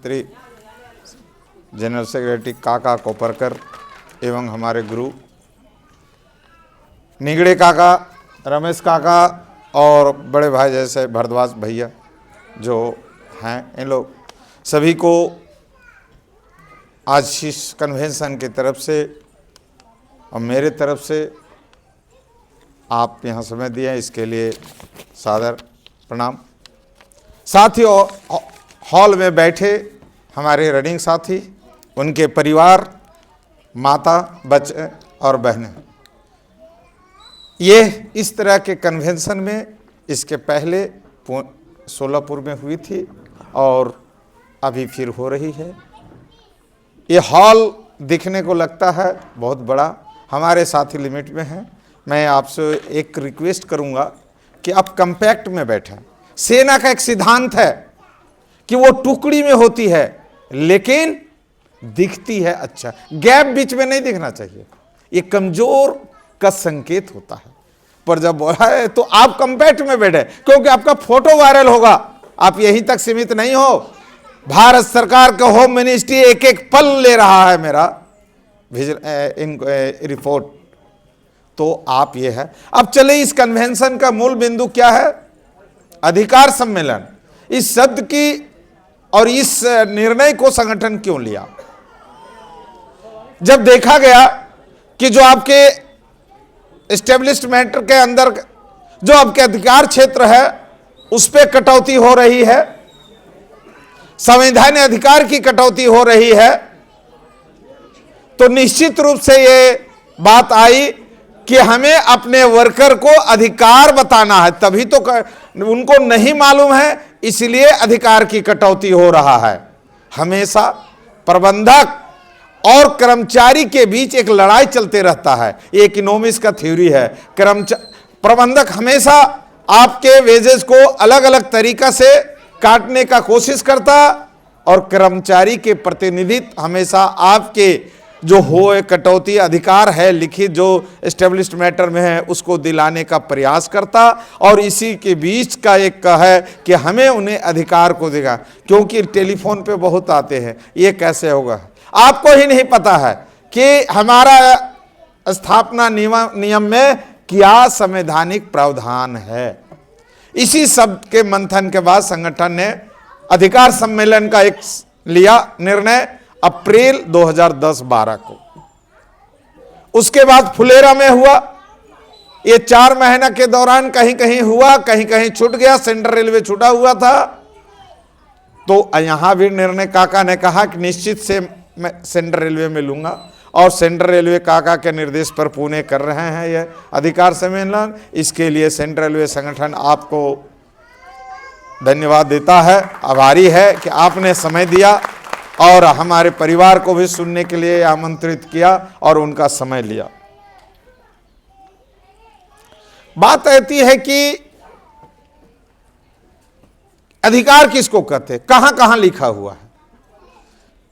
महामंत्री general secretary काका कोपरकर एवं हमारे गुरु निगड़े काका, रमेश काका और बड़े भाई जैसे भरद्वाज भैया जो हैं, इन लोग सभी को आज इस कन्वेंशन की तरफ से और मेरे तरफ से आप यहाँ समय दिए इसके लिए सादर प्रणाम। साथ ही हॉल में बैठे हमारे रनिंग साथी, उनके परिवार, माता, बच्चे और बहनें, ये इस तरह के कन्वेंशन में इसके पहले सोलापुर में हुई थी और अभी फिर हो रही है। ये हॉल दिखने को लगता है बहुत बड़ा, हमारे साथी लिमिट में हैं। मैं आपसे एक रिक्वेस्ट करूंगा कि आप कंपैक्ट में बैठें। सेना का एक सिद्धांत है कि वो टुकड़ी में होती है लेकिन दिखती है अच्छा, गैप बीच में नहीं दिखना चाहिए, ये कमजोर का संकेत होता है। पर जब बोला है तो आप कंपैक्ट में बैठे क्योंकि आपका फोटो वायरल होगा। आप यहीं तक सीमित नहीं हो, भारत सरकार का होम मिनिस्ट्री एक एक पल ले रहा है मेरा रिपोर्ट। तो आप ये है। अब चले इस कन्वेंशन का मूल बिंदु क्या है? अधिकार सम्मेलन। इस शब्द की और इस निर्णय को संगठन क्यों लिया? जब देखा गया कि जो आपके एस्टेब्लिशमेंट के अंदर जो आपके अधिकार क्षेत्र है उस पर कटौती हो रही है, संवैधानिक अधिकार की कटौती हो रही है, तो निश्चित रूप से ये बात आई कि हमें अपने वर्कर को अधिकार बताना है। तभी तो उनको नहीं मालूम है, इसलिए अधिकार की कटौती हो रहा है। हमेशा प्रबंधक और कर्मचारी के बीच एक लड़ाई चलते रहता है। ये इकोनॉमिक्स का थ्योरी है। प्रबंधक हमेशा आपके वेजेस को अलग अलग तरीका से काटने का कोशिश करता और कर्मचारी के प्रतिनिधित्व हमेशा आपके जो हो कटौती अधिकार है लिखित जो एस्टेब्लिश्ड मैटर में है उसको दिलाने का प्रयास करता। और इसी के बीच का एक है कि हमें उन्हें अधिकार को देगा, क्योंकि टेलीफोन पे बहुत आते हैं, ये कैसे होगा? आपको ही नहीं पता है कि हमारा स्थापना नियम में क्या संवैधानिक प्रावधान है। इसी शब्द के मंथन के बाद संगठन ने अधिकार सम्मेलन का एक लिया निर्णय अप्रैल 2010-12 को। उसके बाद फुलेरा में हुआ। ये 4 महीना के दौरान कहीं कहीं हुआ, कहीं कहीं छूट गया, सेंट्रल रेलवे छूटा हुआ था। तो यहां भी निर्णय काका ने कहा कि निश्चित से मैं सेंट्रल रेलवे में लूंगा और सेंट्रल रेलवे काका के निर्देश पर पुणे कर रहे हैं यह अधिकार सम्मेलन। इसके लिए सेंट्रल रेलवे संगठन आपको धन्यवाद देता है, आभारी है कि आपने समय दिया और हमारे परिवार को भी सुनने के लिए आमंत्रित किया और उनका समय लिया। बात ऐसी है कि अधिकार किसको कहते, कहां कहां लिखा हुआ है?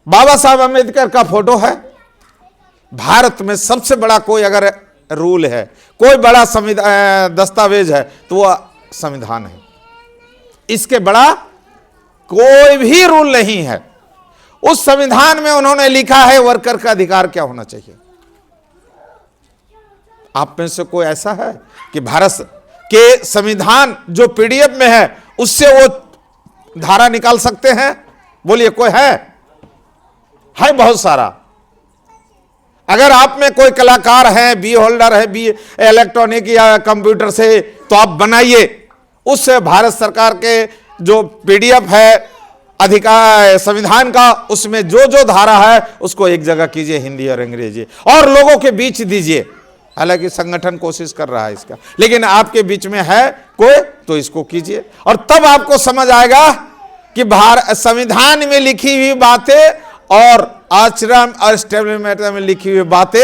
बाबा साहब अम्बेडकर का फोटो है। भारत में सबसे बड़ा कोई अगर रूल है, कोई बड़ा दस्तावेज है तो वह संविधान है। इसके बड़ा कोई भी रूल नहीं है। उस संविधान में उन्होंने लिखा है वर्कर का अधिकार क्या होना चाहिए। आप में से कोई ऐसा है कि भारत के संविधान जो पीडीएफ में है उससे वो धारा निकाल सकते हैं? बोलिए, कोई है बहुत सारा। अगर आप में कोई कलाकार है, बी होल्डर है, बी इलेक्ट्रॉनिक या कंप्यूटर से, तो आप बनाइए। उससे भारत सरकार के जो पीडीएफ है अधिकार संविधान का, उसमें जो जो धारा है उसको एक जगह कीजिए, हिंदी और अंग्रेजी, और लोगों के बीच दीजिए। हालांकि संगठन कोशिश कर रहा है इसका, लेकिन आपके बीच में है कोई तो इसको कीजिए और तब आपको समझ आएगा कि संविधान में लिखी हुई बातें और आचरण और एस्टेब्लिशमेंट में लिखी हुई बातें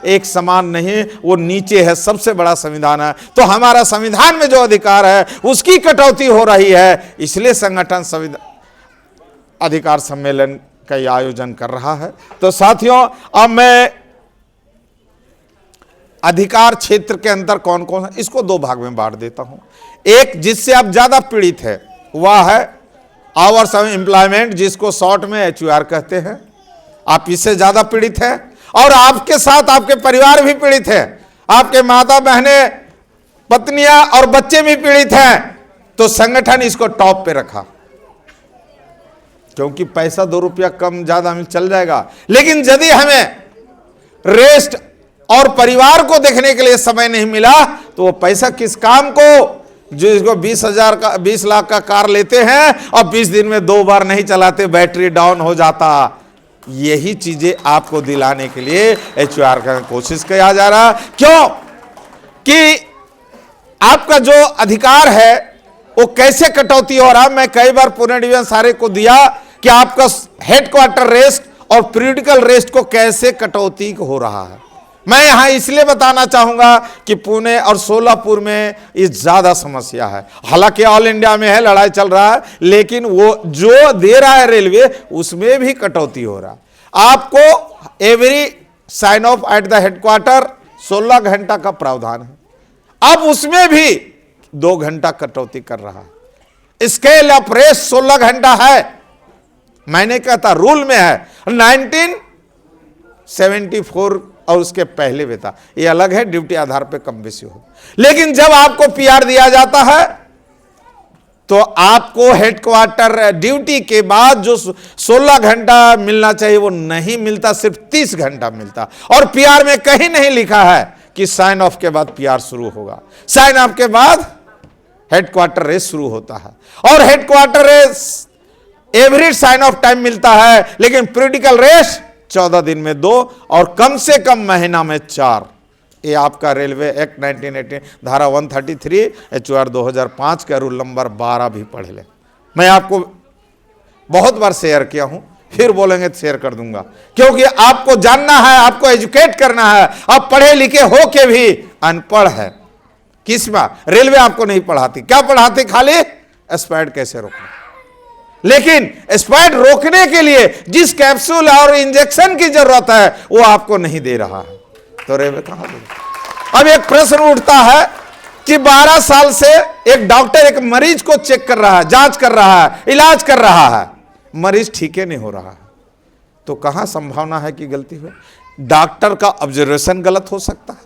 एक समान नहीं, वो नीचे है। सबसे बड़ा संविधान है, तो हमारा संविधान में जो अधिकार है उसकी कटौती हो रही है। इसलिए संगठन अधिकार सम्मेलन का आयोजन कर रहा है। तो साथियों, अब मैं अधिकार क्षेत्र के अंदर कौन कौन है इसको 2 भाग में बांट देता हूं। एक जिससे आप ज्यादा पीड़ित है वह है आवर्स ऑफ एम्प्लॉयमेंट, जिसको शॉर्ट में HUR कहते हैं, आप इससे ज्यादा पीड़ित हैं और आपके साथ आपके परिवार भी पीड़ित है, आपके माता बहने, पत्नियां और बच्चे भी पीड़ित हैं, तो संगठन इसको टॉप पे रखा, क्योंकि पैसा 2 रुपया कम ज्यादा में चल जाएगा। लेकिन यदि हमें रेस्ट और परिवार को देखने के लिए समय नहीं मिला तो वो पैसा किस काम को? जो इसको 20 लाख का कार लेते हैं और 20 दिन में 2 बार नहीं चलाते, बैटरी डाउन हो जाता। यही चीजें आपको दिलाने के लिए HUR का कोशिश किया जा रहा। क्यों कि आपका जो अधिकार है वो कैसे कटौती हो रहा। मैं कई बार पुणे डिवीजन सारे को दिया कि आपका हेडक्वार्टर रेस्ट और पीरियडिकल रेस्ट को कैसे कटौती हो रहा है। मैं यहां इसलिए बताना चाहूंगा कि पुणे और सोलापुर में ये ज्यादा समस्या है। हालांकि ऑल इंडिया में है, लड़ाई चल रहा है, लेकिन वो जो दे रहा है रेलवे उसमें भी कटौती हो रहा है। आपको every sign off at the headquarter 16 घंटा का प्रावधान है, अब उसमें भी 2 घंटा कटौती कर रहा है। स्केल ऑफ रेस्ट 16 घंटा है, मैंने कहता रूल में है। 1974 और उसके पहले भी था, ये अलग है, ड्यूटी आधार पे कम बेसी हो। लेकिन जब आपको PR दिया जाता है तो आपको हेडक्वार्टर ड्यूटी के बाद जो 16 घंटा मिलना चाहिए वो नहीं मिलता, सिर्फ 30 घंटा मिलता। और PR में कहीं नहीं लिखा है कि साइन ऑफ के बाद PR शुरू होगा। साइन ऑफ के बाद हेडक्वार्टर रेस शुरू होता है और headquarter rest average sign off time मिलता है, लेकिन पीरियडिकल रेस 14 दिन में 2 और कम से कम महीना में 4। ये आपका रेलवे एक्ट 1980 धारा 133 HUR 2005 का रूल नंबर 12 भी पढ़ ले। मैं आपको बहुत बार शेयर किया हूं, फिर बोलेंगे तो शेयर कर दूंगा, क्योंकि आपको जानना है, आपको एजुकेट करना है। आप पढ़े लिखे हो के भी अनपढ़ है। किसमें? रेलवे आपको नहीं पढ़ाती। क्या पढ़ाती? खाली स्पीड कैसे रोकना। लेकिन स्पीड रोकने के लिए जिस कैप्सूल और इंजेक्शन की जरूरत है वो आपको नहीं दे रहा है, तो रेलवे कहां दे? अब एक प्रश्न उठता है कि 12 साल से एक डॉक्टर एक मरीज को चेक कर रहा है, जांच कर रहा है, इलाज कर रहा है, मरीज ठीक नहीं हो रहा है, तो कहां संभावना है कि गलती हुई? डॉक्टर का ऑब्जर्वेशन गलत हो सकता है,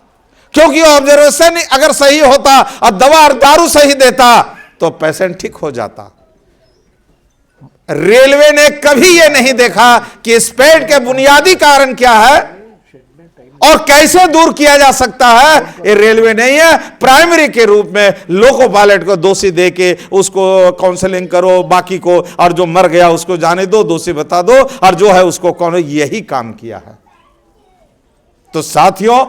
क्योंकि ऑब्जर्वेशन अगर सही होता और दवा और दारू सही देता तो पेशेंट ठीक हो जाता। रेलवे ने कभी यह नहीं देखा कि स्पीड के बुनियादी कारण क्या है और कैसे दूर किया जा सकता है। ये रेलवे नहीं है प्राइमरी के रूप में लोको पायलट को दोषी देके उसको काउंसलिंग करो, बाकी को, और जो मर गया उसको जाने दो, दोषी बता दो, और जो है उसको कौन, यही काम किया है। तो साथियों,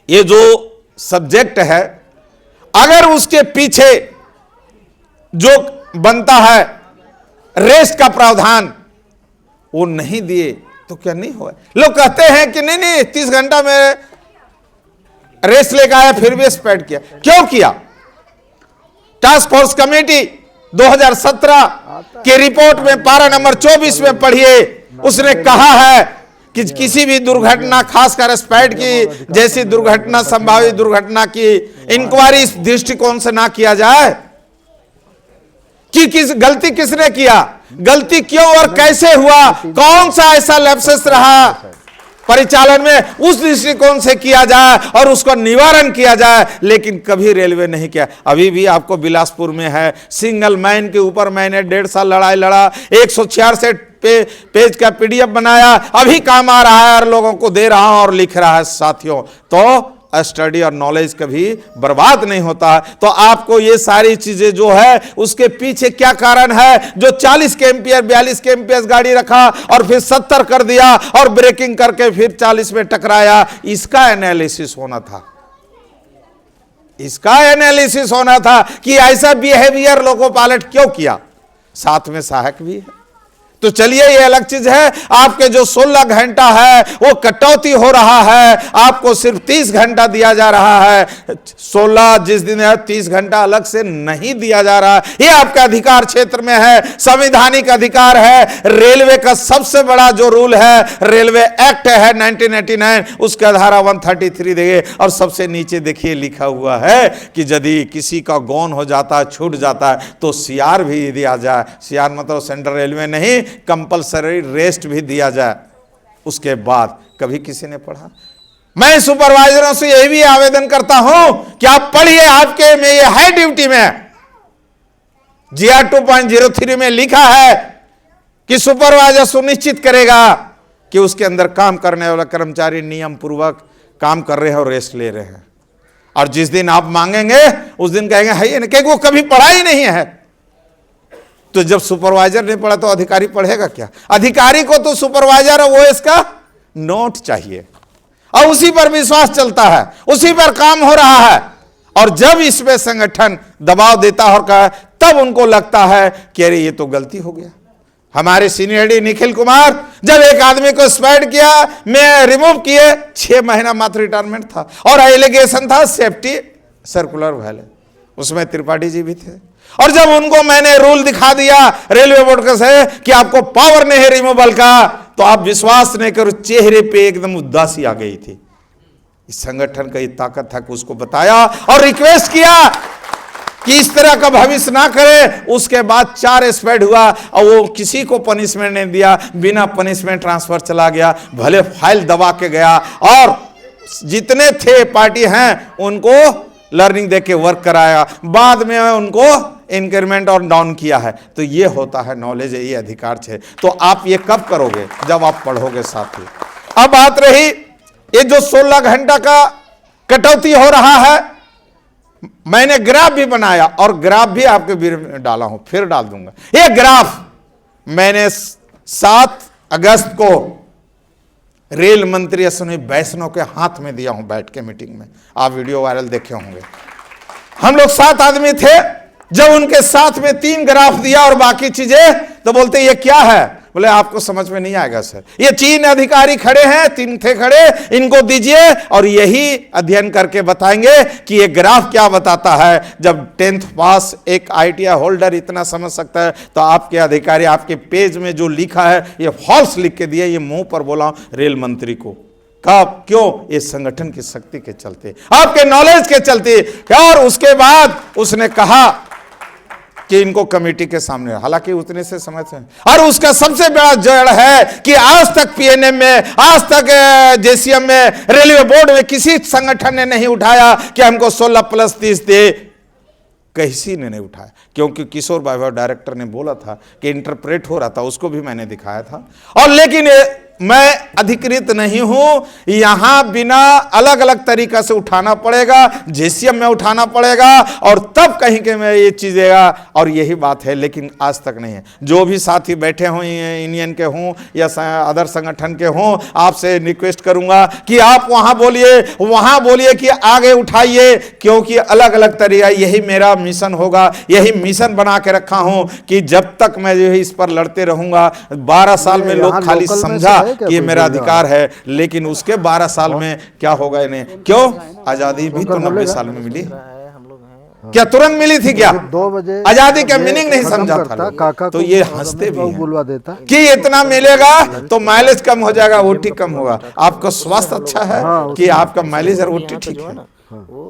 ये जो सब्जेक्ट है, अगर उसके पीछे जो बनता है रेस्ट का प्रावधान वो नहीं दिए तो क्या नहीं हुआ? लोग कहते हैं कि नहीं 30 घंटा में रेस्ट लेकर आया, फिर भी स्पेड किया। क्यों किया? टास्क फोर्स कमेटी 2017 के रिपोर्ट में पारा नंबर 24 में पढ़िए, उसने कहा है कि किसी भी दुर्घटना, खासकर स्पेड की जैसी दुर्घटना, संभावित दुर्घटना की इंक्वायरी इस दृष्टिकोण से ना किया जाए कि गलती किसने किया, गलती क्यों और कैसे हुआ, कौन सा ऐसा लैप्सेस रहा परिचालन में, उस दृष्टिकोण से किया जाए और उसको निवारण किया जाए। लेकिन कभी रेलवे नहीं किया। अभी भी आपको बिलासपुर में है, सिंगल मैन के ऊपर मैंने 1.5 साल लड़ाई लड़ा, 166 पेज का PDF बनाया, अभी काम आ रहा है और लोगों को दे रहा हूं और लिख रहा है। साथियों, तो स्टडी और नॉलेज कभी बर्बाद नहीं होता। तो आपको ये सारी चीजें जो है उसके पीछे क्या कारण है, जो 40 kmph 42 kmph गाड़ी रखा और फिर 70 कर दिया और ब्रेकिंग करके फिर 40 में टकराया, इसका एनालिसिस होना था। इसका एनालिसिस होना था कि ऐसा बिहेवियर लोको पायलट क्यों किया। साथ में सहायक भी है, तो चलिए ये अलग चीज है। आपके जो 16 घंटा है वो कटौती हो रहा है, आपको सिर्फ 30 घंटा दिया जा रहा है। 16 जिस दिन है 30 घंटा अलग से नहीं दिया जा रहा। ये आपका अधिकार क्षेत्र में है, संवैधानिक अधिकार है। रेलवे का सबसे बड़ा जो रूल है, रेलवे एक्ट है 1989, उसका धारा 133 देखिए, और सबसे नीचे देखिए लिखा हुआ है कि यदि किसी का गौन हो जाता है, छूट जाता है, तो सीआर भी दिया जाए। सीआर मतलब सेंट्रल रेलवे नहीं, कंपलसरी रेस्ट भी दिया जाए। उसके बाद कभी किसी ने पढ़ा? मैं सुपरवाइजरों से यही भी आवेदन करता हूं कि आप पढ़िए, आपके में ये है ड्यूटी में। GR 2.03 में लिखा है कि सुपरवाइजर सुनिश्चित करेगा कि उसके अंदर काम करने वाला कर्मचारी नियम पूर्वक काम कर रहे हैं और रेस्ट ले रहे हैं। और जिस दिन आप मांगेंगे उस दिन कहेंगे है ये नहीं, क्योंकि वो कभी पढ़ा ही नहीं है। तो जब सुपरवाइजर नहीं पढ़ा तो अधिकारी पढ़ेगा क्या? अधिकारी को तो सुपरवाइजर वो इसका नोट चाहिए और उसी पर विश्वास चलता है, उसी पर काम हो रहा है। और जब इसमें संगठन दबाव देता और कहा, तब उनको लगता है कि अरे ये तो गलती हो गया। हमारे सीनियर डी निखिल कुमार जब एक आदमी को सस्पेंड किया, मैं रिमूव किए, 6 महीना मात्र रिटायरमेंट था और एलिगेशन था सेफ्टी सर्कुलर वायलेंस, उसमें त्रिपाठी जी भी थे। और जब उनको मैंने रूल दिखा दिया रेलवे बोर्ड का से कि आपको पावर नहीं है रिमूवल का, तो आप विश्वास नहीं करो, चेहरे पे एकदम उदासी आ गई थी। इस संगठन का ये ताकत था कि उसको बताया और रिक्वेस्ट किया कि इस तरह का भविष्य ना करे। उसके बाद 4 स्पेड हुआ और वो किसी को पनिशमेंट नहीं दिया, बिना पनिशमेंट ट्रांसफर चला गया, भले फाइल दबा के गया। और जितने थे पार्टी हैं उनको लर्निंग देके वर्क कराया, बाद में उनको इंक्रीमेंट और डाउन किया है। तो ये होता है नॉलेज, ये अधिकार है। तो आप ये कब करोगे? जब आप पढ़ोगे साथी। अब बात रही ये जो 16 घंटा का कटौती हो रहा है, मैंने ग्राफ भी बनाया और ग्राफ भी आपके बीच में डाला हूं, फिर डाल दूंगा। ये ग्राफ मैंने 7 अगस्त को रेल मंत्री अश्विनी वैष्णव के हाथ में दिया हूं बैठ के मीटिंग में। आप वीडियो वायरल देखे होंगे। हम लोग 7 आदमी थे, जब उनके साथ में 3 ग्राफ दिया और बाकी चीजें, तो बोलते ये क्या है? बोले आपको समझ में नहीं आएगा सर, ये 3 अधिकारी खड़े हैं, 3 थे खड़े, इनको दीजिए और यही अध्ययन करके बताएंगे कि ये ग्राफ क्या बताता है। जब 10th पास एक ITI होल्डर इतना समझ सकता है, तो आपके अधिकारी आपके पेज में जो लिखा है ये फॉल्स लिख के दिया, ये मुंह पर बोला रेल मंत्री को। कब? क्यों? ये संगठन की शक्ति के चलते, आपके नॉलेज के चलते। और उसके बाद उसने कहा कि इनको कमेटी के सामने, हालांकि उतने से समझ से। और उसका सबसे बड़ा जड़ है कि आज तक PNM में, आज तक JCM में, रेलवे बोर्ड में किसी संगठन ने नहीं उठाया कि हमको 16+30 दे। किसी ने नहीं उठाया, क्योंकि किशोर वैभव डायरेक्टर ने बोला था कि इंटरप्रेट हो रहा था, उसको भी मैंने दिखाया था। और लेकिन मैं अधिकृत नहीं हूं, यहां बिना अलग अलग तरीका से उठाना पड़ेगा, JCM में उठाना पड़ेगा और तब कहीं के मैं ये चीजेगा। और यही बात है, लेकिन आज तक नहीं है। जो भी साथी बैठे हों, यूनियन के हों या अदर संगठन के हों, आपसे रिक्वेस्ट करूंगा कि आप वहां बोलिए कि आगे उठाइए, क्योंकि अलग अलग तरीका, यही मेरा मिशन होगा, यही मिशन बना के रखा हूं कि जब तक मैं इस पर लड़ते रहूंगा। 12 साल में लोग खाली समझा कि ये मेरा अधिकार है, लेकिन उसके 12 साल में क्या होगा इन्हें? क्यों? आजादी भी तो 90 साल में मिली, क्या तुरंत मिली थी? क्या 2 बजे आजादी का मीनिंग नहीं समझा था? तो ये हंसते भी हैं कि इतना मिलेगा तो माइलेज कम हो जाएगा, OT कम होगा। आपका स्वास्थ्य अच्छा है कि आपका माइलेज और OT ठीक है?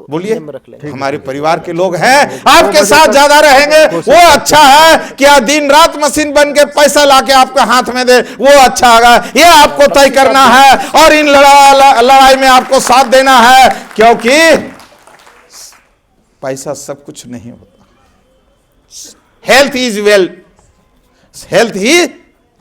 बोलिए, हमारे परिवार के लोग हैं, आपके साथ ज्यादा रहेंगे, वो अच्छा है। क्या दिन रात मशीन बन के पैसा लाके आपके हाथ में दे, वो अच्छा होगा? ये आपको तय करना है और इन लड़ाई में आपको साथ देना है, क्योंकि पैसा सब कुछ नहीं होता। हेल्थ इज वेल्थ, हेल्थ ही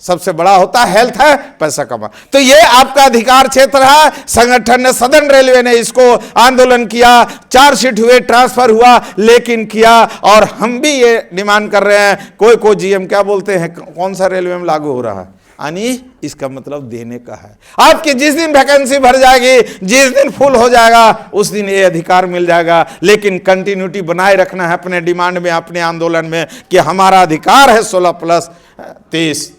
सबसे बड़ा होता है, हेल्थ है पैसा कमा। तो ये आपका अधिकार क्षेत्र है। संगठन ने, सदर्न रेलवे ने इसको आंदोलन किया, चार्जशीट हुए, ट्रांसफर हुआ, लेकिन किया। और हम भी ये डिमांड कर रहे हैं, कोई GM क्या बोलते हैं, कौन सा रेलवे में लागू हो रहा है? यानी इसका मतलब देने का है। आपकी जिस दिन वैकेंसी भर जाएगी, जिस दिन फुल हो जाएगा, उस दिन ये अधिकार मिल जाएगा। लेकिन कंटिन्यूटी बनाए रखना है अपने डिमांड में, अपने आंदोलन में, कि हमारा अधिकार है 16+30।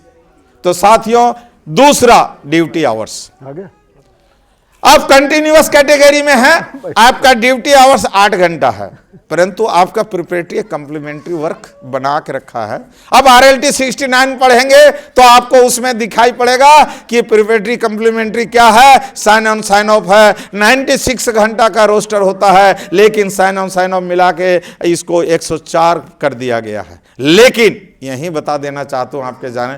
तो साथियों, दूसरा ड्यूटी आवर्स, आ गया। आप कंटिन्यूअस कैटेगरी में हैं, आपका ड्यूटी आवर्स 8 घंटा है, परंतु आपका प्रिपरेटरी कम्प्लीमेंट्री वर्क बना के रखा है। अब RLT 69 पढ़ेंगे तो आपको उसमें दिखाई पड़ेगा कि प्रिपरेटरी कम्प्लीमेंट्री क्या है, साइन ऑन साइन ऑफ है। 96 घंटा का रोस्टर होता है, लेकिन साइन ऑन साइन ऑफ मिला के इसको 104 कर दिया गया है। लेकिन यही बता देना चाहता हूं, आपके जाने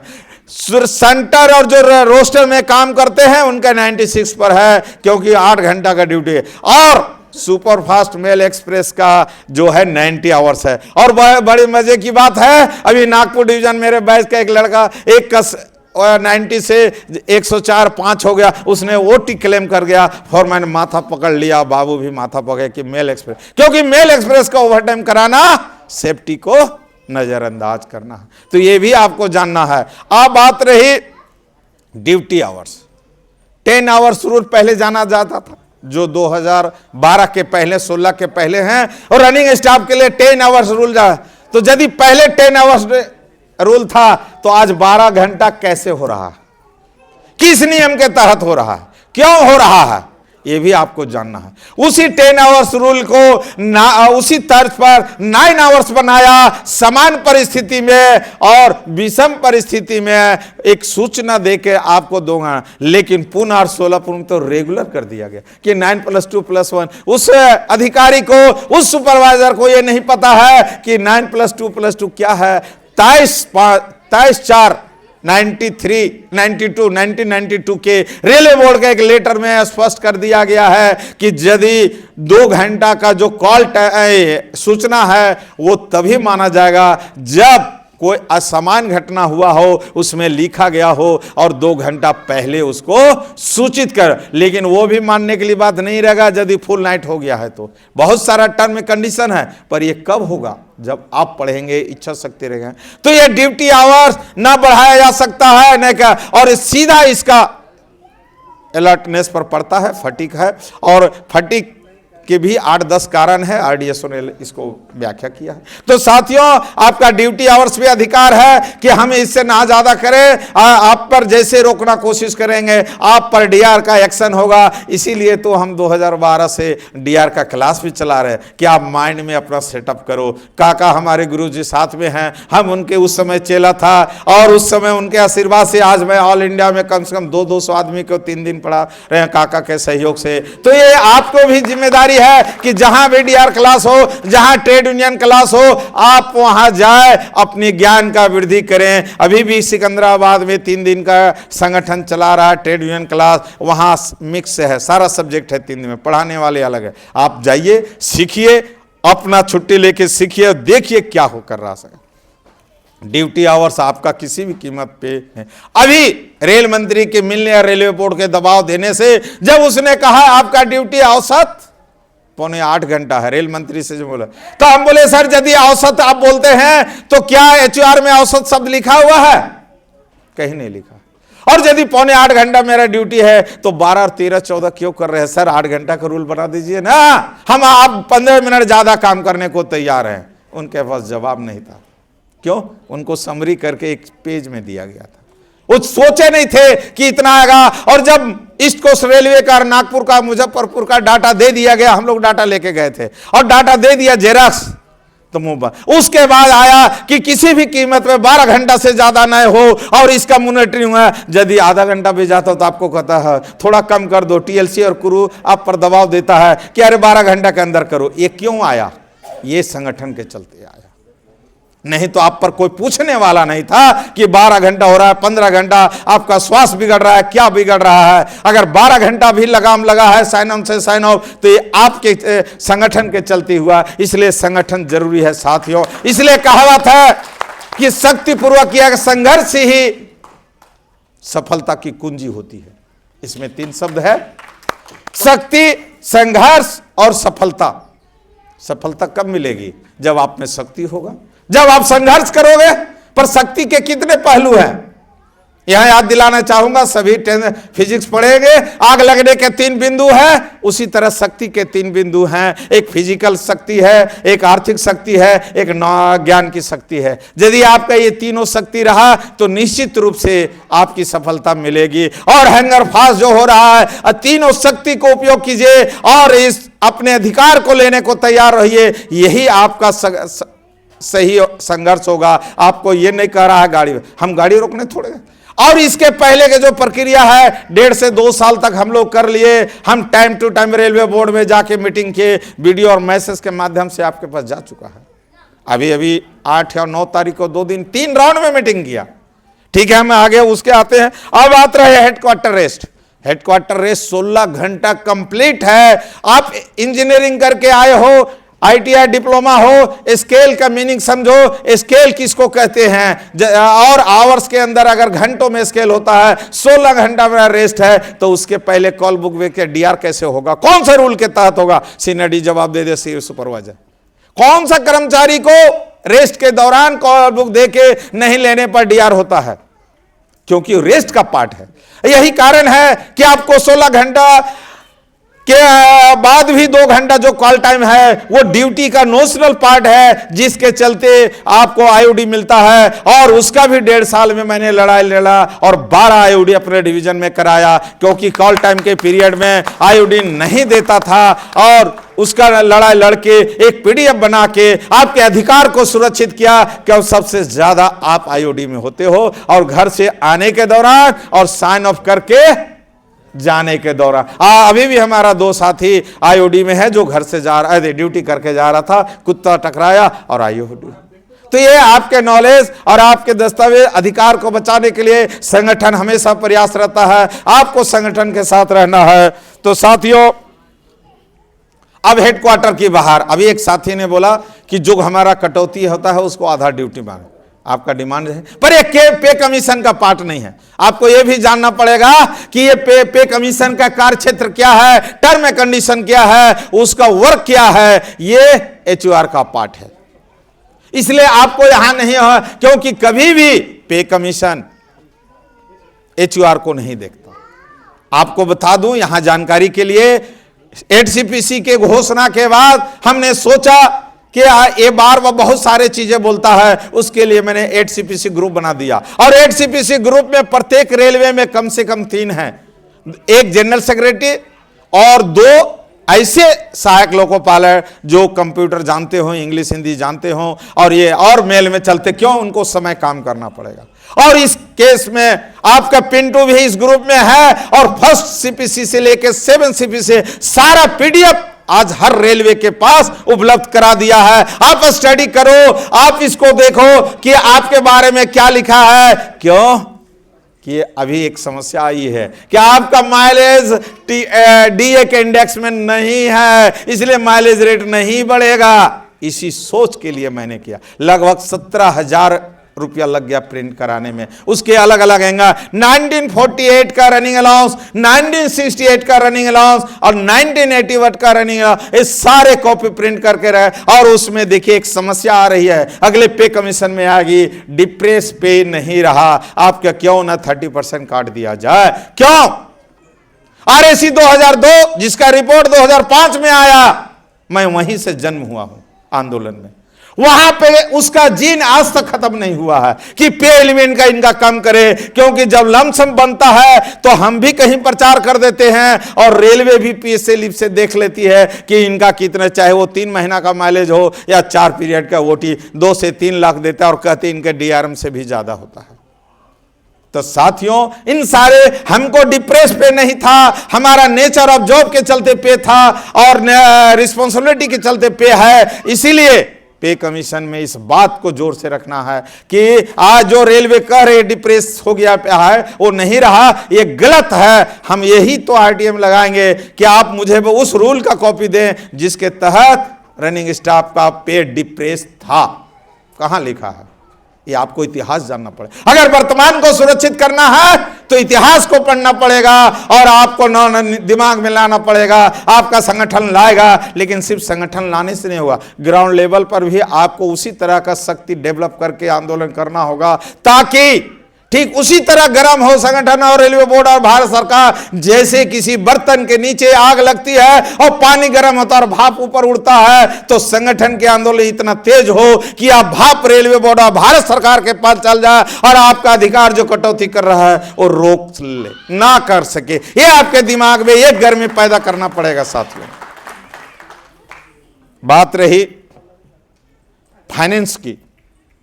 सेंटर और जो रोस्टर में काम करते हैं उनका 96 पर है, क्योंकि 8 घंटा का ड्यूटी है। और सुपर फास्ट मेल एक्सप्रेस का जो है 90 आवर्स है। और बड़े मजे की बात है, अभी नागपुर डिवीजन मेरे बैच का एक लड़का 90 से 104 5 हो गया, उसने OT क्लेम कर गया। फॉरमैन माथा पकड़ लिया, बाबू भी माथा पकड़े कि मेल एक्सप्रेस, क्योंकि मेल एक्सप्रेस का ओवरटाइम कराना सेफ्टी को नजरअंदाज करना है। तो ये भी आपको जानना है। अब बात रही ड्यूटी आवर्स, 10 आवर्स रूल पहले जाना जाता था, जो 2012 के पहले 16 के पहले हैं, और रनिंग स्टाफ के लिए 10 आवर्स रूल जा। तो यदि पहले 10 आवर्स रूल था तो आज 12 घंटा कैसे हो रहा है, किस नियम के तहत हो रहा है, क्यों हो रहा है, ये भी आपको जानना है। उसी 10 आवर्स रूल को उसी तर्ज पर 9 आवर्स बनाया, समान परिस्थिति में और विषम परिस्थिति में एक सूचना देके आपको दूंगा। लेकिन पुनः और 16 पूर्ण तो रेगुलर कर दिया गया कि 9+2+1। उस अधिकारी को, उस सुपरवाइजर को ये नहीं पता है कि 9+2+2 क्या है। 1992 के रेलवे बोर्ड के एक लेटर में स्पष्ट कर दिया गया है कि यदि 2 घंटा का जो कॉल सूचना है वो तभी माना जाएगा जब कोई असमान घटना हुआ हो, उसमें लिखा गया हो और 2 घंटा पहले उसको सूचित कर। लेकिन वो भी मानने के लिए बात नहीं रहेगा यदि फुल नाइट हो गया है तो। बहुत सारा टर्म में कंडीशन है, पर ये कब होगा, जब आप पढ़ेंगे, इच्छा शक्ति रहेगा। तो ये ड्यूटी आवर्स ना बढ़ाया जा सकता है न क्या, और सीधा इसका अलर्टनेस पर पड़ता है, फटीक है। और फटीक के भी 8-10 कारण है, RDSO ने इसको व्याख्या किया है। तो साथियों, आपका ड्यूटी आवर्स भी अधिकार है कि हम इससे ना ज्यादा करें। आप पर जैसे रोकना कोशिश करेंगे, आप पर DR का एक्शन होगा। इसीलिए तो हम 2012 से DR का क्लास भी चला रहे कि आप माइंड में अपना सेटअप करो। काका हमारे गुरुजी साथ में हैं, हम उनके उस समय चेला था, और उस समय उनके आशीर्वाद से आज मैं ऑल इंडिया में कम से कम 200 आदमी को 3 दिन पढ़ा रहे हैं काका के सहयोग से। तो ये आपको भी जिम्मेदारी है कि जहां भी DR क्लास हो, जहां ट्रेड यूनियन क्लास हो, आप वहां जाए, अपनी ज्ञान का वृद्धि करें। अभी भी सिकंदराबाद में 3 दिन का संगठन चला रहा है ट्रेड यूनियन क्लास, वहां मिक्स है, सारा सब्जेक्ट है, 3 दिन में पढ़ाने वाले अलग है। आप जाइए, सीखिए, अपना छुट्टी लेके सीखिए, देखिए क्या हो कर रहा है। ड्यूटी आवर्स आपका किसी भी कीमत पे है। अभी रेल मंत्री के मिलने या रेलवे बोर्ड के दबाव देने से, जब उसने कहा आपका ड्यूटी औसत 7.25 घंटा है, रेल मंत्री से जो बोला, तो हम बोले सर यदि औसत आप बोलते हैं तो क्या HR में औसत शब्द लिखा हुआ है? कहीं नहीं लिखा। और यदि 7.25 घंटा मेरा ड्यूटी है तो 12 और 13 14 क्यों कर रहे हैं सर? 8 घंटा का रूल बना दीजिए ना, हम आप 15 मिनट ज्यादा काम करने को तैयार हैं। उनके पास जवाब नहीं था। क्यों? उनको समरी करके एक पेज में दिया गया था, वो सोचे नहीं थे कि इतना आएगा। और जब ईस्ट कोस्ट रेलवे का, नागपुर का, मुजफ्फरपुर का डाटा दे दिया गया, हम लोग डाटा लेके गए थे और डाटा दे दिया जेरॉक्स, तो मुंह उसके बाद आया कि किसी भी कीमत में 12 घंटा से ज्यादा न हो, और इसका मॉनिटरिंग हुआ। यदि आधा घंटा भी जाता तो आपको कहता है थोड़ा कम कर दो, TLC और क्रू आप पर दबाव देता है कि अरे 12 घंटा के अंदर करो। ये क्यों आया? ये संगठन के चलते आया, नहीं तो आप पर कोई पूछने वाला नहीं था कि 12 घंटा हो रहा है, 15 घंटा, आपका स्वास्थ्य बिगड़ रहा है, क्या बिगड़ रहा है। अगर 12 घंटा भी लगाम लगा है साइन ऑन से साइन ऑफ, तो ये आपके संगठन के चलते हुआ। इसलिए संगठन जरूरी है साथियों। इसलिए कहावत है कि शक्तिपूर्वक किया संघर्ष ही सफलता की कुंजी होती है। इसमें 3 शब्द है, शक्ति, संघर्ष और सफलता। सफलता कब मिलेगी? जब आप में शक्ति होगा, जब आप संघर्ष करोगे। पर शक्ति के कितने पहलू हैं? यहां याद दिलाना चाहूंगा, सभी फिजिक्स पढ़ेंगे, आग लगने के 3 बिंदु है, उसी तरह शक्ति के 3 बिंदु हैं। एक फिजिकल शक्ति है, एक आर्थिक शक्ति है, एक ज्ञान की शक्ति है। यदि आपका ये तीनों शक्ति रहा तो निश्चित रूप से आपकी सफलता मिलेगी। और हैंगर फास्ट जो हो रहा है, तीनों शक्ति को उपयोग कीजिए और इस अपने अधिकार को लेने को तैयार रहिए। यही आपका सही संघर्ष होगा। आपको ये नहीं कह रहा है गाड़ी, हम गाड़ी रोकने थोड़े। और इसके पहले के जो प्रक्रिया है 1.5 से 2 साल तक हम लोग कर लिए। हम time to time railway board में जाके मीटिंग किए, वीडियो और मैसेज के माध्यम से आपके पास जा चुका है। अभी 8 और 9 तारीख को 2 दिन 3 राउंड में मीटिंग किया। ठीक है, हम आगे उसके आते हैं। अब आते रहे हेडक्वार्टर रेस्ट। हेडक्वार्टर रेस्ट 16 घंटा कंप्लीट है। आप इंजीनियरिंग करके आए हो, ITI डिप्लोमा हो, स्केल का मीनिंग समझो। स्केल किसको कहते हैं, और आवर्स के अंदर अगर घंटों में स्केल होता है, 16 घंटा मेरा रेस्ट है, तो उसके पहले कॉल बुक के DR कैसे होगा, कौन से रूल के तहत होगा? सीनियर डी जवाब दे दे, सीनियर सुपरवाइजर। कौन सा कर्मचारी को रेस्ट के दौरान कॉल बुक देके नहीं लेने पर DR होता है? क्योंकि रेस्ट का पार्ट है। यही कारण है कि आपको 16 घंटा के बाद भी 2 घंटा जो कॉल टाइम है वो ड्यूटी का नोशनल पार्ट है, जिसके चलते आपको IOD मिलता है। और उसका भी 1.5 साल में मैंने लड़ा और 12 IOD अपने डिवीजन में कराया, क्योंकि कॉल टाइम के पीरियड में IOD नहीं देता था। और उसका लड़ाई लड़के एक PDF बना के आपके अधिकार को सुरक्षित किया, क्यों सबसे ज्यादा आप IOD में होते हो। और घर से आने के दौरान और साइन ऑफ करके जाने के दौरान, अभी भी हमारा 2 साथी IOD में है जो घर से जा रहा है, ड्यूटी करके जा रहा था, कुत्ता टकराया और IOD। तो ये आपके नॉलेज और आपके दस्तावेज अधिकार को बचाने के लिए संगठन हमेशा प्रयास रहता है। आपको संगठन के साथ रहना है। तो साथियों, अब हेडक्वार्टर की बाहर, अभी एक साथी ने बोला कि जो हमारा कटौती होता है उसको आधा ड्यूटी मांगे। आपका डिमांड है, पर ये पे कमीशन का पार्ट नहीं है। आपको यह भी जानना पड़ेगा कि ये पे कमीशन का कार्य क्षेत्र क्या है, टर्म एंड कंडीशन क्या है, उसका वर्क क्या है, ये HR का पार्ट है। इसलिए आपको यहां नहीं है, क्योंकि कभी भी पे कमीशन HR को नहीं देखता। आपको बता दूं यहां जानकारी के लिए, 8CPC के घोषणा के बाद हमने सोचा कि ये बार वो बहुत सारे चीजें बोलता है, उसके लिए मैंने 8CPC ग्रुप बना दिया। और 8CPC ग्रुप में प्रत्येक रेलवे में कम से कम 3 हैं, एक जनरल सेक्रेटरी और 2 ऐसे सहायक लोको पायलट जो कंप्यूटर जानते हो, इंग्लिश हिंदी जानते हो, और ये और मेल में चलते, क्यों उनको समय काम करना पड़ेगा। और इस केस में आपका पिंटू भी इस ग्रुप में है। और 1st CPC से लेकर 7th CPC सारा PDF आज हर रेलवे के पास उपलब्ध करा दिया है। आप स्टडी करो, आप इसको देखो कि आपके बारे में क्या लिखा है। क्यों कि अभी एक समस्या आई है कि आपका माइलेज DA के इंडेक्स में नहीं है, इसलिए माइलेज रेट नहीं बढ़ेगा। इसी सोच के लिए मैंने किया। लगभग 17,000 रुपया लग गया प्रिंट कराने में। उसके अलग अलग आएगा 1948 का रनिंग अलाउंस, 1968 का रनिंग अलाउंस और 1981 का रनिंग अलाउंस, ये सारे कॉपी प्रिंट करके रहे। और उसमें देखिए एक समस्या आ रही है, अगले पे कमीशन में आएगी, डिप्रेस पे नहीं रहा। आपका क्यों ना 30% काट दिया जाए? क्यों? RAC 2002 जिसका रिपोर्ट 2005 में आया, मैं वहीं से जन्म हुआ हूं आंदोलन में। वहां पे उसका जीन आज तक खत्म नहीं हुआ है कि पे एलिमेंट का इनका कम करे, क्योंकि जब लमसम बनता है तो हम भी कहीं प्रचार कर देते हैं और रेलवे भी PSA लिप से देख लेती है कि इनका कितना, चाहे वो 3 महीना का माइलेज हो या 4 पीरियड का OT, 2 से 3 लाख देता है और कहते इनके DRM से भी ज्यादा होता है। तो साथियों, इन सारे हमको डिप्रेस पे नहीं था, हमारा नेचर ऑफ जॉब के चलते पे था और रिस्पॉन्सिबिलिटी के चलते पे है। इसीलिए पे कमीशन में इस बात को जोर से रखना है कि आज जो रेलवे कह रहे डिप्रेस हो गया पे है, वो नहीं रहा, ये गलत है। हम यही तो RTM लगाएंगे कि आप मुझे उस रूल का कॉपी दें जिसके तहत रनिंग स्टाफ का पे डिप्रेस था। कहां लिखा है? ये आपको इतिहास जानना पड़ेगा। अगर वर्तमान को सुरक्षित करना है तो इतिहास को पढ़ना पड़ेगा और आपको दिमाग में लाना पड़ेगा। आपका संगठन लाएगा, लेकिन सिर्फ संगठन लाने से नहीं होगा, ग्राउंड लेवल पर भी आपको उसी तरह का शक्ति डेवलप करके आंदोलन करना होगा, ताकि ठीक उसी तरह गर्म हो संगठन और रेलवे बोर्ड और भारत सरकार, जैसे किसी बर्तन के नीचे आग लगती है और पानी गर्म होता है और भाप ऊपर उड़ता है, तो संगठन के आंदोलन इतना तेज हो कि आप भाप रेलवे बोर्ड और भारत सरकार के पास चल जाए और आपका अधिकार जो कटौती कर रहा है वो रोक ले, ना कर सके। ये आपके दिमाग में एक गर्मी पैदा करना पड़ेगा साथियों। बात रही फाइनेंस की,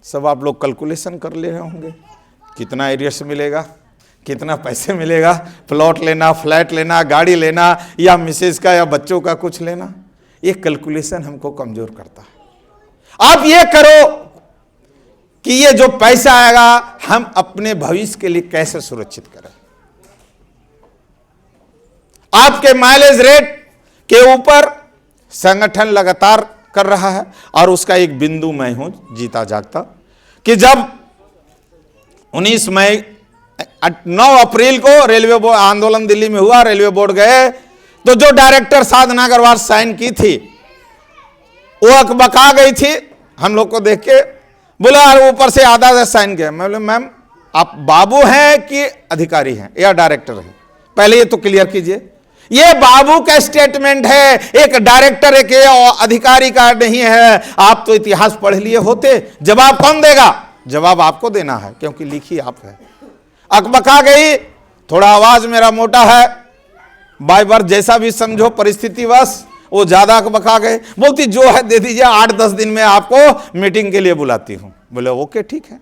सब आप लोग कैलकुलेशन कर ले रहे होंगे, कितना एरियर्स मिलेगा, कितना पैसे मिलेगा, प्लॉट लेना, फ्लैट लेना, गाड़ी लेना, या मिसेज का या बच्चों का कुछ लेना, ये कैलकुलेशन हमको कमजोर करता है। आप ये करो कि ये जो पैसा आएगा हम अपने भविष्य के लिए कैसे सुरक्षित करें। आपके माइलेज रेट के ऊपर संगठन लगातार कर रहा है, और उसका एक बिंदु मैं हूं जीता जागता, कि जब 19 मई 9 अप्रैल को रेलवे बोर्ड आंदोलन दिल्ली में हुआ, रेलवे बोर्ड गए, तो जो डायरेक्टर साधना अग्रवाल साइन की थी वो अकबका गई थी हम लोग को देख के, बोला ऊपर से आधा साइन किया। मैं बोला मैम आप बाबू हैं कि अधिकारी हैं या डायरेक्टर हैं, पहले ये तो क्लियर कीजिए। ये बाबू का स्टेटमेंट है, एक डायरेक्टर एक अधिकारी का नहीं है। आप तो इतिहास पढ़ लिए होते, जवाब कौन देगा? जवाब आपको देना है, क्योंकि लिखी आप है। अकबका गई, थोड़ा आवाज मेरा मोटा है, बाय बर्थ जैसा भी समझो परिस्थितिवश वो ज्यादा अकबका गए। बोलती जो है दे दीजिए, 8-10 दिन में आपको मीटिंग के लिए बुलाती हूं। बोले ओके ठीक है।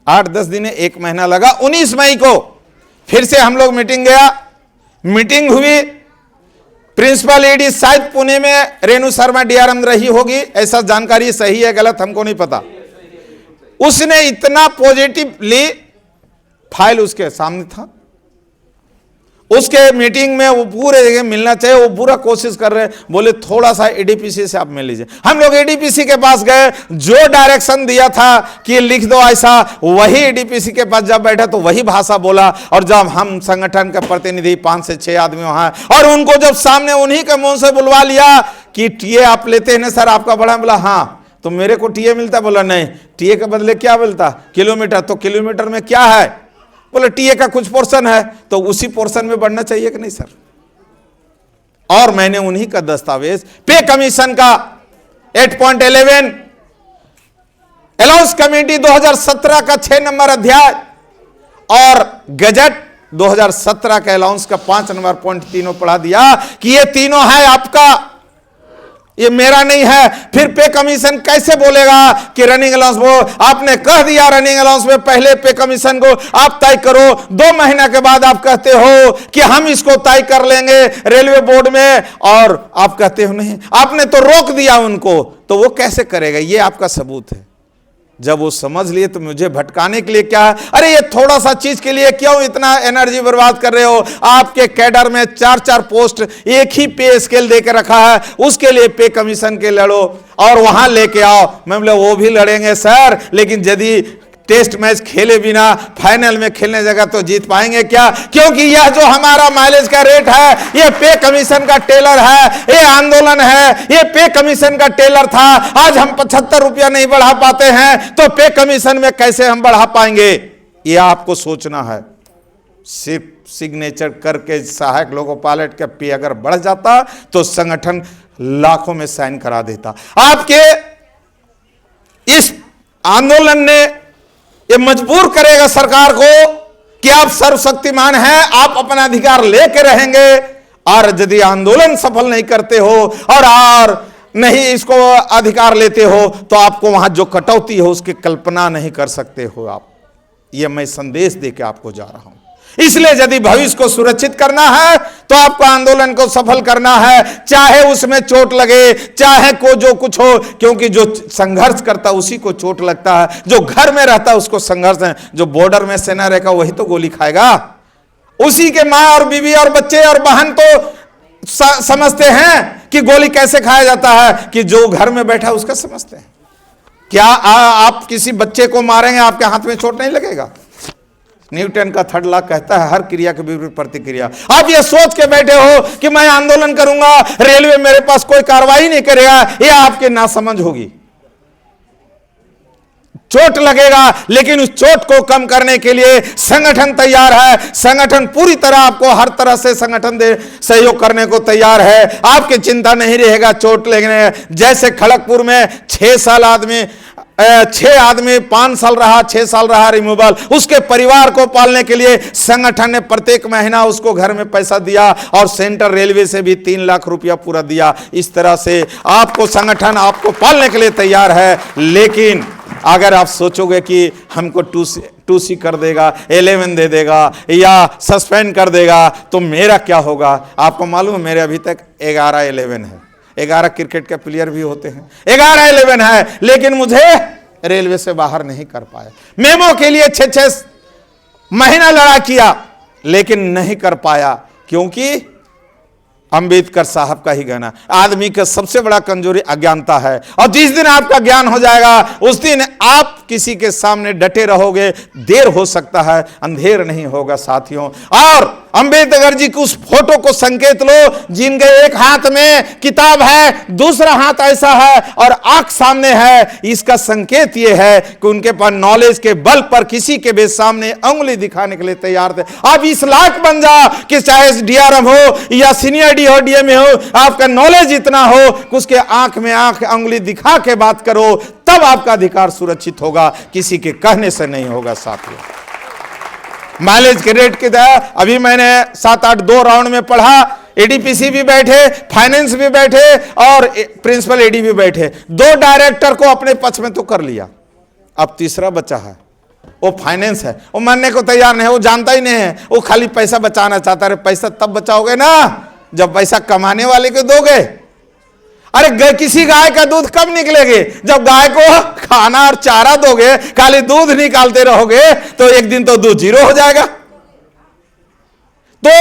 8-10 दिन, 1 महीना लगा। 19 मई को फिर से हम लोग मीटिंग गया, मीटिंग हुई। प्रिंसिपल ईडी शायद पुणे में रेणु शर्मा डीआरएम रही होगी, ऐसा जानकारी सही है गलत हमको नहीं पता। उसने इतना पॉजिटिवली, फाइल उसके सामने था, उसके मीटिंग में वो पूरे जगह मिलना चाहिए, वो पूरा कोशिश कर रहे। बोले थोड़ा सा एडीपीसी से आप मिल लीजिए। हम लोग एडीपीसी के पास गए, जो डायरेक्शन दिया था कि लिख दो ऐसा, वही एडीपीसी के पास जब बैठा तो वही भाषा बोला। और जब हम संगठन के प्रतिनिधि 5 से 6 आदमी वहां, और उनको जब सामने उन्हीं के मुंह से बुलवा लिया कि टीए आप लेते हैं ना सर, आपका बड़ा। बोला हाँ, तो मेरे को टीए मिलता? बोला नहीं, टीए के बदले क्या मिलता? किलोमीटर। तो किलोमीटर में क्या है? बोले टीए का कुछ पोर्शन है, तो उसी पोर्शन में बढ़ना चाहिए कि नहीं सर? और मैंने उन्हीं का दस्तावेज, पे कमीशन का 8.11 अलाउंस कमेटी 2017 का 6 नंबर अध्याय, और गजट 2017 के अलाउंस का 5 नंबर पॉइंट तीनों पढ़ा दिया कि ये तीनों है आपका, ये मेरा नहीं है। फिर पे कमीशन कैसे बोलेगा कि रनिंग अलाउंस? वो आपने कह दिया रनिंग अलाउंस में पहले पे कमीशन को आप तय करो, 2 महीना के बाद आप कहते हो कि हम इसको तय कर लेंगे रेलवे बोर्ड में, और आप कहते हो नहीं, आपने तो रोक दिया उनको, तो वो कैसे करेगा? ये आपका सबूत है। जब वो समझ लिए तो मुझे भटकाने के लिए क्या है? अरे ये थोड़ा सा चीज के लिए क्यों इतना एनर्जी बर्बाद कर रहे हो? आपके कैडर में 4-4 पोस्ट एक ही पे स्केल देकर रखा है, उसके लिए पे कमीशन के लड़ो और वहां लेके आओ। मैं बोला वो भी लड़ेंगे सर, लेकिन यदि टेस्ट मैच खेले बिना फाइनल में खेलने जगह तो जीत पाएंगे क्या? क्योंकि यह जो हमारा माइलेज का रेट है, ये पे कमीशन का टेलर है, ये आंदोलन है, ये पे कमीशन का टेलर था। आज हम 75 रुपया नहीं बढ़ा पाते हैं, तो पे कमीशन में कैसे हम बढ़ा पाएंगे? ये आपको सोचना है। सिर्फ सिग्नेचर करके सहायक लोको पायलट का पे अगर बढ़ जाता तो संगठन लाखों में साइन करा देता। आपके इस आंदोलन ने ये मजबूर करेगा सरकार को कि आप सर्वशक्तिमान हैं, आप अपना अधिकार लेके रहेंगे। और यदि आंदोलन सफल नहीं करते हो और नहीं इसको अधिकार लेते हो, तो आपको वहां जो कटौती हो उसकी कल्पना नहीं कर सकते हो आप। ये मैं संदेश देके आपको जा रहा हूं। इसलिए यदि भविष्य को सुरक्षित करना है तो आपको आंदोलन को सफल करना है, चाहे उसमें चोट लगे, चाहे को जो कुछ हो, क्योंकि जो संघर्ष करता उसी को चोट लगता है, जो घर में रहता है उसको संघर्ष है, जो बॉर्डर में सेना रहेगा वही तो गोली खाएगा। उसी के माँ और बीवी और बच्चे और बहन तो समझते हैं कि गोली कैसे खाया जाता है, कि जो घर में बैठा उसका समझते हैं। क्या आप किसी बच्चे को मारेंगे, आपके हाथ में चोट नहीं लगेगा? न्यूटन का 3rd लॉ कहता है हर क्रिया के विपरीत प्रतिक्रिया। आप ये सोच के बैठे हो कि मैं आंदोलन करूंगा, रेलवे मेरे पास कोई कार्रवाई नहीं करेगा, ये आपके नासमझ होगी। चोट लगेगा, लेकिन उस चोट को कम करने के लिए संगठन तैयार है। संगठन पूरी तरह आपको हर तरह से संगठन दे सहयोग करने को तैयार है। आपकी चिंता नहीं रहेगा चोट लगने। जैसे खड़गपुर में 6 आदमी 5 साल रहा, 6 साल रहा रिमूवल, उसके परिवार को पालने के लिए संगठन ने प्रत्येक महीना उसको घर में पैसा दिया और सेंट्रल रेलवे से भी 3 लाख रुपया पूरा दिया। इस तरह से आपको संगठन आपको पालने के लिए तैयार है। लेकिन अगर आप सोचोगे कि हमको 2C कर देगा, 11 दे देगा या सस्पेंड कर देगा, तो मेरा क्या होगा? आपको मालूम है मेरे अभी तक 11-11 है। 11 क्रिकेट के प्लेयर भी होते हैं, 11-11 है, लेकिन मुझे रेलवे से बाहर नहीं कर पाया। मेमो के लिए 6-6 महीना लड़ा किया, लेकिन नहीं कर पाया, क्योंकि अंबेडकर साहब का ही कहना, आदमी का सबसे बड़ा कमजोरी अज्ञानता है। और जिस दिन आपका ज्ञान हो जाएगा, उस दिन आप किसी के सामने डटे रहोगे। देर हो सकता है, अंधेर नहीं होगा साथियों। और अंबेडकर जी की उस फोटो को संकेत लो, जिनके एक हाथ में किताब है, दूसरा हाथ ऐसा है और आंख सामने है। इसका संकेत यह है कि उनके पास नॉलेज के बल पर किसी के भी सामने उंगली दिखाने के लिए तैयार थे। आप इस लायक बन जाओ कि चाहे DRM हो या सीनियर DODM में हो, आपका नॉलेज इतना हो कि उसके आंख में आंख उंगली दिखा के बात करो, तब आपका अधिकार सुरक्षित होगा, किसी के कहने से नहीं होगा साथियों। माइलेज के रेट की तरह अभी मैंने 7-8 2 राउंड में पढ़ा। ADPC भी बैठे, फाइनेंस भी बैठे और प्रिंसिपल AD भी बैठे। 2 डायरेक्टर को अपने पक्ष में तो कर लिया, अब तीसरा बचा है, वो फाइनेंस है। वो मानने को तैयार नहीं है, वो जानता ही नहीं है, वो खाली पैसा बचाना चाहता है। पैसा तब बचाओगे ना जब पैसा कमाने वाले को दोगे। अरे किसी गाय का दूध कब निकलेगे? जब गाय को खाना और चारा दोगे, खाली दूध निकालते रहोगे तो एक दिन तो दूध 0 हो जाएगा। तो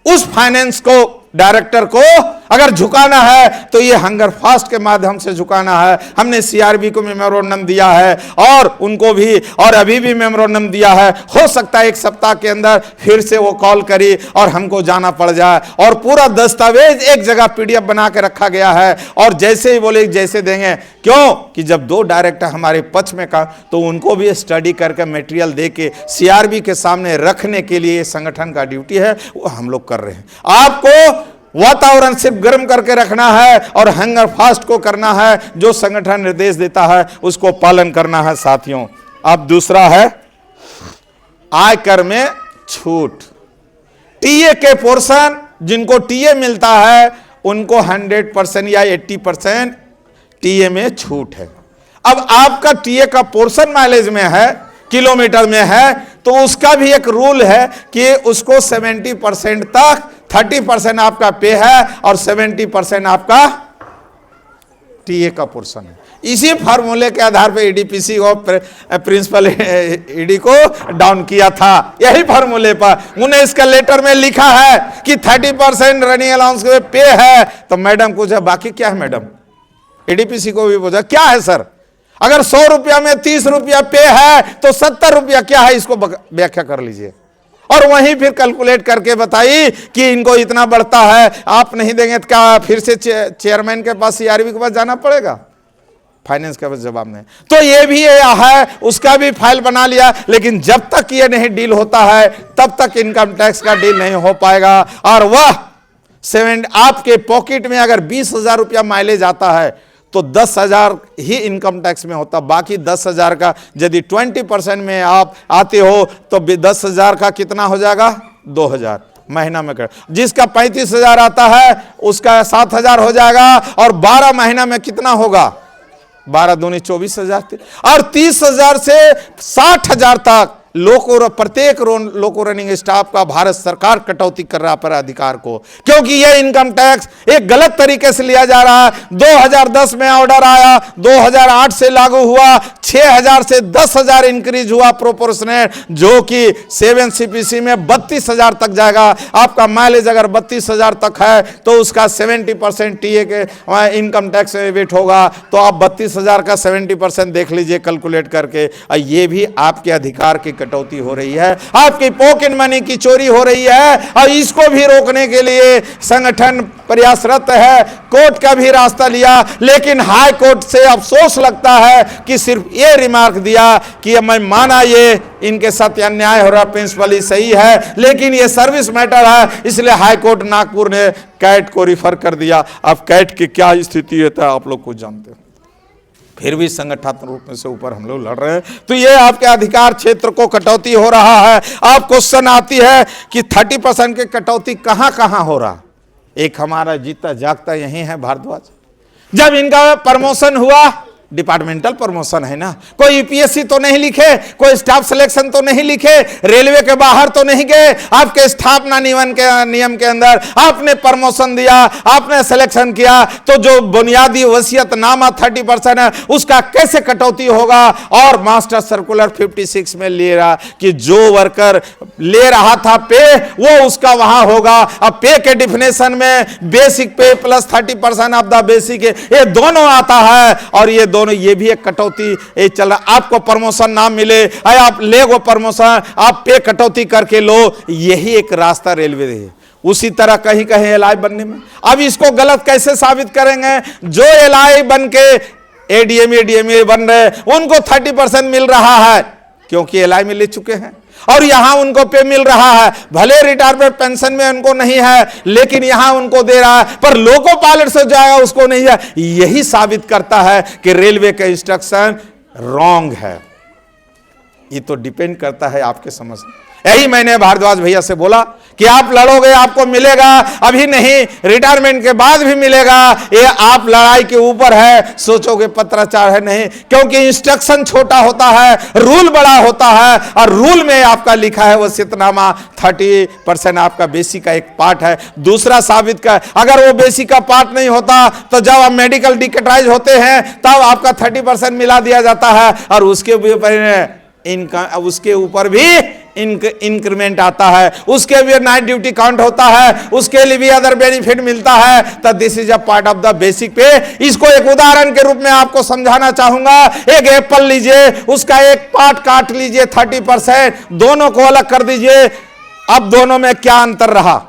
उस फाइनेंस को, डायरेक्टर को अगर झुकाना है तो ये हंगर फास्ट के माध्यम से झुकाना है। हमने CRB को मेमोरेंडम दिया है और उनको भी, और अभी भी मेमोरेंडम दिया है। हो सकता है 1 सप्ताह के अंदर फिर से वो कॉल करी और हमको जाना पड़ जाए। और पूरा दस्तावेज एक जगह PDF बना के रखा गया है, और जैसे ही बोले जैसे देंगे। क्यों कि जब 2 डायरेक्टर हमारे पक्ष में का, तो उनको भी स्टडी करके मटेरियल दे के CRB के सामने रखने के लिए संगठन का ड्यूटी है, वो हम लोग कर रहे हैं। आपको वातावरण सिर्फ गर्म करके रखना है और हंगर फास्ट को करना है। जो संगठन निर्देश देता है उसको पालन करना है साथियों। अब दूसरा है आयकर में छूट। टीए के पोर्शन, जिनको टीए मिलता है उनको 100% या 80% टीए में छूट है। अब आपका टीए का पोर्शन माइलेज में है, किलोमीटर में है, तो उसका भी एक रूल है कि उसको 70% तक 30% आपका पे है और 70% आपका टीए का पोर्शन है। इसी फार्मूले के आधार पे ADPC और प्रिंसिपल ED को डाउन किया था, यही फार्मूले पर। उन्हें इसका लेटर में लिखा है कि 30% रनिंग अलाउंस के पे है। तो मैडम पूछा बाकी क्या है मैडम? ADPC को भी पूछा क्या है सर? अगर 100 रुपया में 30 रुपया पे है तो 70 रुपया क्या है, इसको व्याख्या कर लीजिए। और वहीं फिर कैलकुलेट करके बताई कि इनको इतना बढ़ता है, आप नहीं देंगे तो क्या फिर से चेयरमैन के पास, CRB के पास जाना पड़ेगा? फाइनेंस के पास जवाब नहीं। तो ये भी है, उसका भी फाइल बना लिया। लेकिन जब तक ये नहीं डील होता है तब तक इनकम टैक्स का डील नहीं हो पाएगा। और वह आपके पॉकेट में अगर 20,000 रुपया माइलेज आता है तो 10,000 ही इनकम टैक्स में होता। बाकी 10,000 का यदि 20% में आप आते हो तो 10,000 का कितना हो जाएगा? 2,000 महीना में कर। जिसका 35,000 आता है उसका 7,000 हो जाएगा। और 12 महीना में कितना होगा? 12 दूनी 24,000 और 30,000 से 60,000 तक प्रत्येक लोको रनिंग स्टाफ का भारत सरकार कटौती कर रहा पर अधिकार को, क्योंकि यह इनकम टैक्स एक गलत तरीके से लिया जा रहा है। 2010 में ऑर्डर आया, 2008 से लागू हुआ, 6,000 से 10,000 इंक्रीज हुआ प्रोपोर्शनेट, जो कि 7 CPC में 32,000 तक जाएगा। आपका माइलेज अगर 32,000 तक है तो उसका 70% टीए के इनकम टैक्स वेट होगा। तो आप 32,000 का 70% देख लीजिए कैलकुलेट करके। ये भी आपके अधिकार के कटौती हो रही है, आपकी पॉकेट मनी की चोरी हो रही है, और इसको भी रोकने के लिए संगठन प्रयासरत है। कोर्ट का भी रास्ता लिया, लेकिन हाई कोर्ट से अफसोस लगता है कि सिर्फ ये रिमार्क दिया कि मैं माना ये इनके साथ अन्याय हो रहा, प्रिंसिपली सही है, लेकिन ये सर्विस मैटर है, इसलिए हाई कोर्ट नागपुर ने कैट को रिफर कर दिया। अब कैट की क्या स्थिति होता है आप लोग कुछ जानते हो। फिर भी संगठनात्मक रूप से ऊपर हम लोग लड़ रहे हैं। तो ये आपके अधिकार क्षेत्र को कटौती हो रहा है। अब क्वेश्चन आती है कि 30% की कटौती कहां कहां हो रहा। एक हमारा जीता जागता यही है भारद्वाज। जब इनका प्रमोशन हुआ, डिपार्टमेंटल प्रमोशन है ना, कोई यूपीएससी तो नहीं लिखे, कोई स्टाफ सिलेक्शन तो नहीं लिखे, रेलवे के बाहर तो नहीं गए, आपके स्थापना नियम के अंदर आपने प्रमोशन दिया, आपने सिलेक्शन किया, तो जो बुनियादी वसीयतनामा 30% है उसका कैसे कटौती होगा। और मास्टर सर्कुलर 56 में ले रहा कि जो वर्कर ले रहा था पे, वो उसका वहां होगा। अब पे के डिफिनेशन में बेसिक पे प्लस 30% ऑफ द बेसिक, ये दोनों आता है, और ये दोनों, ये भी एक कटौती चल रहा। आपको प्रमोशन ना मिले, आप ले वो प्रमोशन, आप पे कटौती करके लो, यही एक रास्ता रेलवे है। उसी तरह कहीं कहीं एलआई बनने में, अब इसको गलत कैसे साबित करेंगे। जो एलआई बन के एडीएमए बन रहे, उनको 30% मिल रहा है क्योंकि एलआई में ले चुके हैं, और यहां उनको पे मिल रहा है। भले रिटायरमेंट पेंशन में उनको नहीं है, लेकिन यहां उनको दे रहा है, पर लोको पायलट से जाएगा उसको नहीं है। यही साबित करता है कि रेलवे का इंस्ट्रक्शन रॉन्ग है। ये तो डिपेंड करता है आपके समझ। यही मैंने भारद्वाज भैया से बोला कि आप लड़ोगे आपको मिलेगा, अभी नहीं रिटायरमेंट के बाद भी मिलेगा। ये आप लड़ाई के ऊपर है, सोचोगे पत्राचार है, नहीं, क्योंकि इंस्ट्रक्शन छोटा होता है, रूल बड़ा होता है, और रूल में आपका लिखा है वसीयतनामा 30% आपका बेसिक का एक पार्ट है। दूसरा साबित का, अगर वो बेसिक का पार्ट नहीं होता तो जब आप मेडिकल डिकेटराइज होते हैं तब आपका 30% मिला दिया जाता है, और उसके ऊपर भी इंक्रीमेंट आता है, उसके भी नाइट ड्यूटी काउंट होता है, उसके लिए भी अदर बेनिफिट मिलता है। तो this is a part of the basic पे। इसको एक उदाहरण के रूप में आपको समझाना चाहूंगा। एक एप्पल लीजिए, उसका एक पार्ट काट लीजिए 30%, दोनों को अलग कर दीजिए। अब दोनों में क्या अंतर रहा,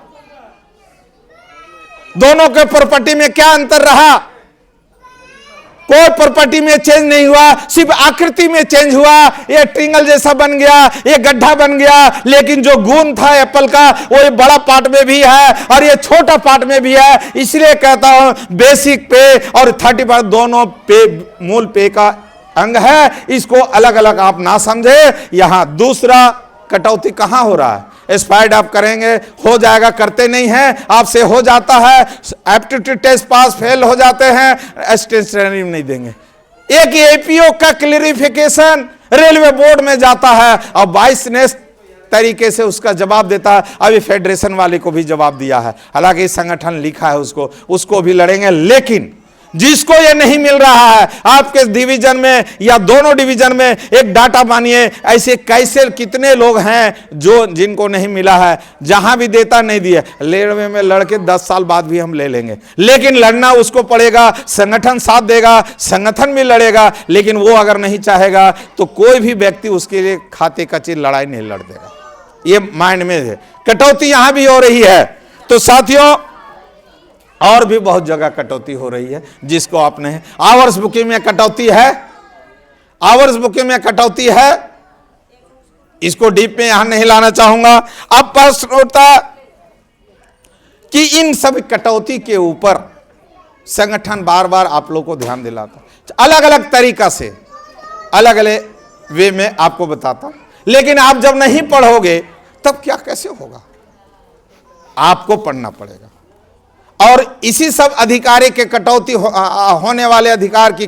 दोनों के प्रॉपर्टी में क्या अंतर रहा। कोई प्रॉपर्टी में चेंज नहीं हुआ, सिर्फ आकृति में चेंज हुआ। ये ट्रिंगल जैसा बन गया, ये गड्ढा बन गया, लेकिन जो गुण था एप्पल का वो ये बड़ा पार्ट में भी है और ये छोटा पार्ट में भी है। इसलिए कहता हूं बेसिक पे और 30% दोनों पे मूल पे का अंग है। इसको अलग अलग आप ना समझे। यहां दूसरा कटौती कहां हो रहा है, एक्सपायर्ड आप करेंगे, हो जाएगा, करते नहीं हैं, आपसे हो जाता है, एप्टीट्यूड टेस्ट पास फेल हो जाते हैं, असिस्टेंट ट्रेनिंग नहीं देंगे। एक एपीओ का क्लियरिफिकेशन रेलवे बोर्ड में जाता है और 22 ने तरीके से उसका जवाब देता है। अभी फेडरेशन वाले को भी जवाब दिया है, हालांकि संगठन लिखा है उसको भी लड़ेंगे। लेकिन जिसको ये नहीं मिल रहा है आपके डिवीजन में या दोनों डिवीजन में, एक डाटा मानिए, ऐसे कैसे कितने लोग हैं जिनको नहीं मिला है, जहां भी देता नहीं दिया। रेलवे में लड़के 10 साल बाद भी हम ले लेंगे, लेकिन लड़ना उसको पड़ेगा, संगठन साथ देगा, संगठन भी लड़ेगा। लेकिन वो अगर नहीं चाहेगा तो कोई भी व्यक्ति उसके लिए खाते कच्ची लड़ाई नहीं लड़ देगा। ये माइंड में है। कटौती यहां भी हो रही है। तो साथियों, और भी बहुत जगह कटौती हो रही है जिसको आपने, आवर्स बुकिंग में कटौती है, आवर्स बुकिंग में कटौती है। इसको डीप में यहां नहीं लाना चाहूंगा। अब प्रश्न उठता कि इन सब कटौती के ऊपर संगठन बार बार आप लोगों को ध्यान दिलाता, अलग अलग तरीका से, अलग अलग वे में आपको बताता। लेकिन आप जब नहीं पढ़ोगे तब क्या कैसे होगा, आपको पढ़ना पड़ेगा। और इसी सब अधिकारी के कटौती होने वाले अधिकार की